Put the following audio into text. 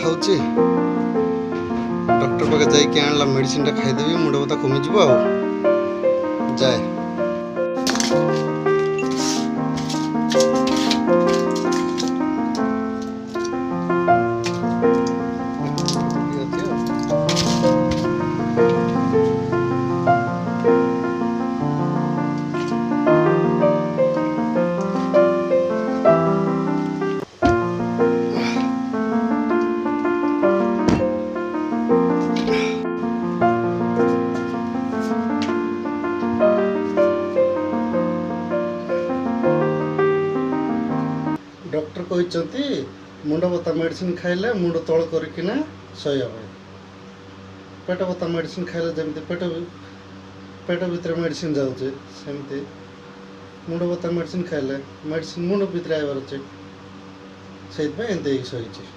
खाऊची doctor पाखे जाइए आणला मेडिसिन खाईदेवी मुंड बता कमिज आ जाए। डॉक्टर कहते मुंड बता मेडिसिन खाइले मुंड तल करना शोया पेट बता मेडिसिन खाइले जमी पेट भितर मेडिसिन जाऊे सेमती मुंड बता मेडिसिन खाइले मेडिसिन मुंड भितर आवार अच्छे से शोची।